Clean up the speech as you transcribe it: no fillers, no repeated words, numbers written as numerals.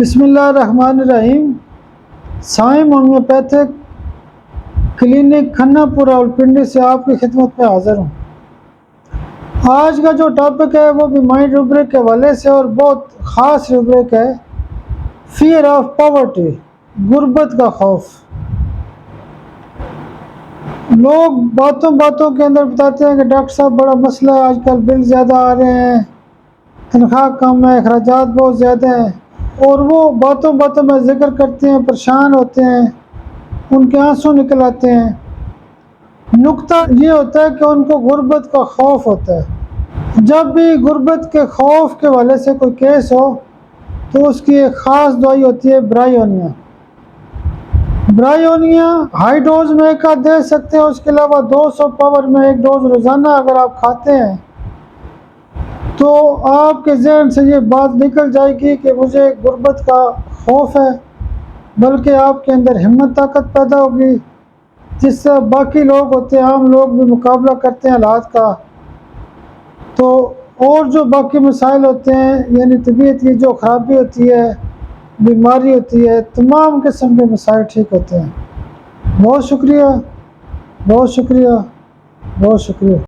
بسم اللہ الرحمن الرحیم۔ سائم ہومیوپیتھک کلینک کھنہ پور راولپنڈی سے آپ کی خدمت میں حاضر ہوں۔ آج کا جو ٹاپک ہے وہ بھی مائنڈ روبرک کے حوالے سے اور بہت خاص روبرک ہے، فیئر آف پاورٹی، غربت کا خوف۔ لوگ باتوں کے اندر بتاتے ہیں کہ ڈاکٹر صاحب بڑا مسئلہ ہے، آج کل بل زیادہ آ رہے ہیں، تنخواہ کم ہے، اخراجات بہت زیادہ ہیں، اور وہ باتوں میں ذکر کرتے ہیں، پریشان ہوتے ہیں، ان کے آنسو نکل آتے ہیں۔ نکتہ یہ ہوتا ہے کہ ان کو غربت کا خوف ہوتا ہے۔ جب بھی غربت کے خوف کے حوالے سے کوئی کیس ہو تو اس کی ایک خاص دوائی ہوتی ہے برائیونیا۔ برائیونیا ہائی ڈوز میں ایک آدھ دے سکتے ہیں، اس کے علاوہ 200 پاور میں ایک ڈوز روزانہ اگر آپ کھاتے ہیں تو آپ کے ذہن سے یہ بات نکل جائے گی کہ مجھے غربت کا خوف ہے، بلکہ آپ کے اندر ہمت طاقت پیدا ہوگی، جس سے باقی لوگ ہوتے ہیں، عام لوگ بھی مقابلہ کرتے ہیں حالات کا، تو اور جو باقی مسائل ہوتے ہیں، یعنی طبیعت کی جو خرابی ہوتی ہے، بیماری ہوتی ہے، تمام قسم کے مسائل ٹھیک ہوتے ہیں۔ بہت شکریہ، بہت شکریہ، بہت شکریہ۔